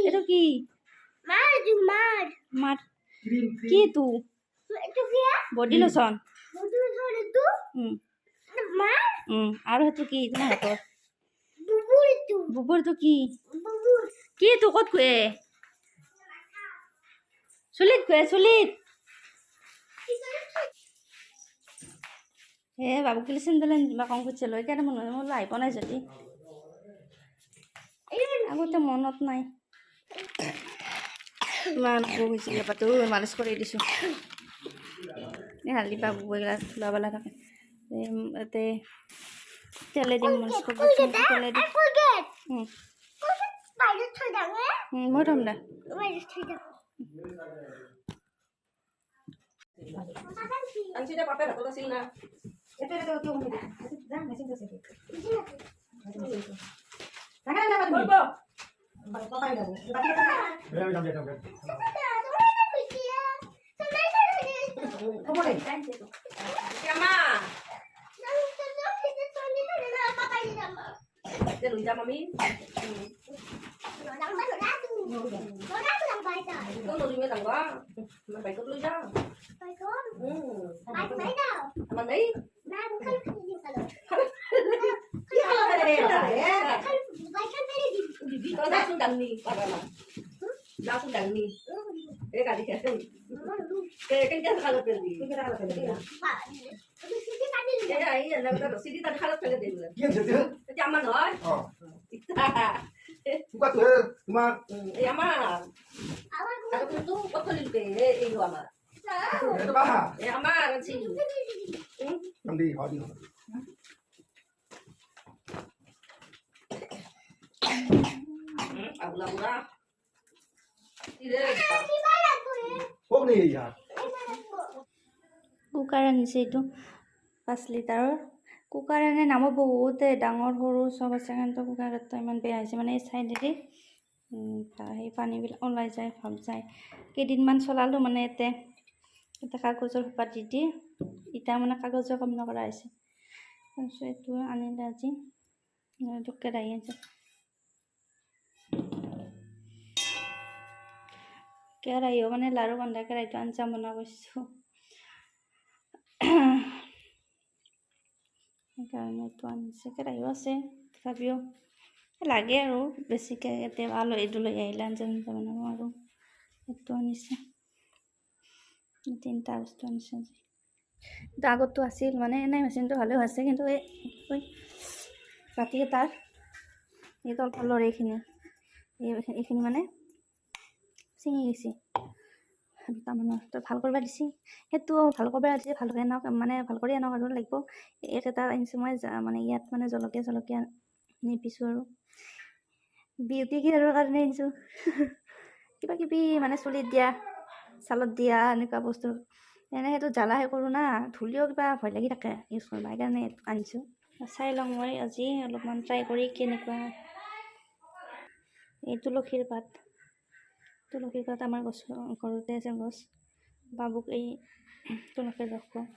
এটা কি মাৰ কি তু বডি লোশন আৰু সেইটো কি তোমাৰ হাতত বুবুৰটো কি কি তো ক'ত খুৱে চুলিত খুৱে চুলিত হে বাবু কিলি চেণ্ডেল বা কম খুজিছিলোঁ সেইকাৰণে মনে মই আহি পোৱা নাই যদি আগতে মনত নাই ইমান গৈছিলে পাতো মালিচ কৰি দিছোঁ হালধি বাবু এইগিলা ধুলাবেলা থাকে ইয়াতে তেলে দিম মালিচ কৰি দিছোঁ তেলে দিম মই থম দে Anjingnya pakai atau kasih na? Itu tuh. Jangan mesin tuh sih. Jangan dapat bobo. Pakai dah. Ya, jam. Kamu deh. Siapa? Dia lu jam mami. Có lùi mấy thằng quá mà phải có lùi ra phải có ai cũng thấy đâu mà đấy na cũng không có ra xuống đằng đi ra xuống đằng đi cái cả đi cái chân khá là tiền gì cái ra là tiền gì cái này là nó xí đi ta khá là tiền gì cái chăm ăn rồi buka tuh cuma ya mah aku tuh betul itu ama itu bah ya mah sih nanti kau di aku lah kok nih ya cooker আনিছে এইটো 5 লিটাৰৰ cooker আনে নামো বহুতে ডাঙৰ সৰু চব আছে কিন্তু কুকাৰটো ইমান বেয়া হৈছে মানে এই চাইডেদি সেই পানীবিলাক ওলাই যায় ভাব যায় কেইদিনমান চলালোঁ মানে ইয়াতে কাগজৰ সোপা দি এতিয়া মানে কাগজৰ কাম নকৰা হৈছে তাৰপিছত এইটো আনিলে আজি কেৰাহী আছে কেৰাহীও মানে লাৰু বন্ধা কেৰাহীটো আঞ্জা বনাব গৈছোঁ সেইকাৰণে এইটো আনিছে কেৰাহীও আছে তথাপিও লাগে আৰু বেছিকৈ ইয়াতে আলহীটো লৈ আহিলে আঞ্জা বনাব আৰু এইটো আনিছে 3টা বস্তু আনিছে আজি কিন্তু আগতটো আছিল মানে এনেই মেচিনটো ভালেও আছে কিন্তু এই বাতিকেইটাৰ এই তলৰ এইখিনি মানে ছিঙি গৈছে দুটামানৰ তো ভাল কৰিব দিছে সেইটো ভাল কৰিব দিছে ভালকৈ আনক মানে ভাল কৰি আনক আৰু লাগিব এটা আনিছোঁ মই মানে ইয়াত মানে জলকীয়া নিপিছোঁ আৰু বিউটি কেয়াৰৰ কাৰণে আনিছোঁ কিবা কিবি মানে চুলিত দিয়া ছালত দিয়া এনেকুৱা বস্তু এনে সেইটো জ্বালাহে কৰোঁ না ধুলিও কিবা ভয় লাগি থাকে ইউজ কৰিব সেইকাৰণে আনিছোঁ চাই লওঁ মই আজি অলপমান ট্ৰাই কৰি কেনেকুৱা এই তুলসীৰ পাত আমাৰ গছ ঘৰতে আছে গছ বাবুক এই তুলসীৰ ৰস খুৱাওঁ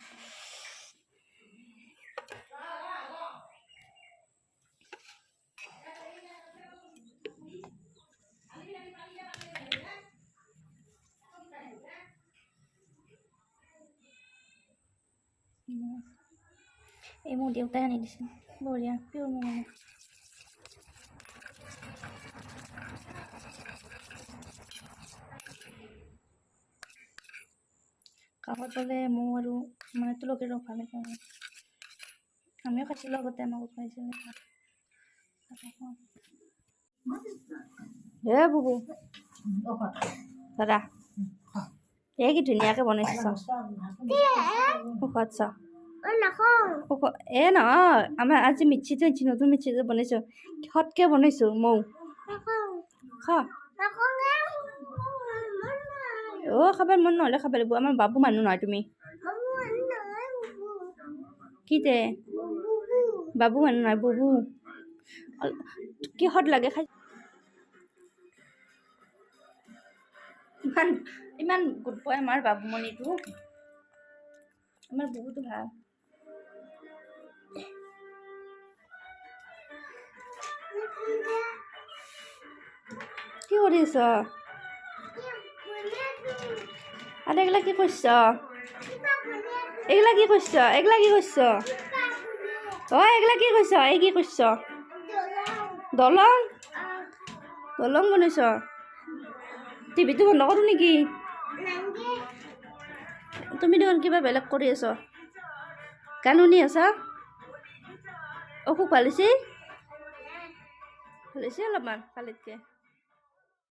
এই মোৰ দেউতাই আনি দিছিল বঢ়িয়া পিয়ৰ মঙহ কাষত গ'লে মৌ আৰু মানে তুলসীৰ ৰস ভালে পাওঁ আমিও খাইছিলোঁ আগতে আমাকো খুৱাইছিলে হে বুবু দাদা এই কি ধুনীয়াকৈ বনাইছ সোৱাদ চা এ নহয় আমাৰ আজি মিক্সিটো আনিছোঁ নতুন মিক্সিটো বনাইছোঁ কিহতকৈ বনাইছোঁ মৌ খা খাবৰ মন নহ'লে খাব লাগিব আমাৰ বাবু মানুহ নহয় তুমি কি দে বাবু মানুহ নহয় বুবু কিহত লাগে খাই ইমান গুড বয় আমাৰ বাবুমণিটো আমাৰ বহুতো ভাল কৰি আছ আৰু এইগিলা কি কৰিছ এইগিলা কি কৰিছ এইগিলা কি কৰিছ এইগিলা কি কৰিছ এই কি কৰিছ দলং দলং বনাইছ টিভিটো বন্ধ কৰোঁ নেকি তুমি দেখোন কিবা বেলেগ কৰি আছ গান শুনি আছ অসুখ ভাল হৈছে অলপমান কালিতকৈ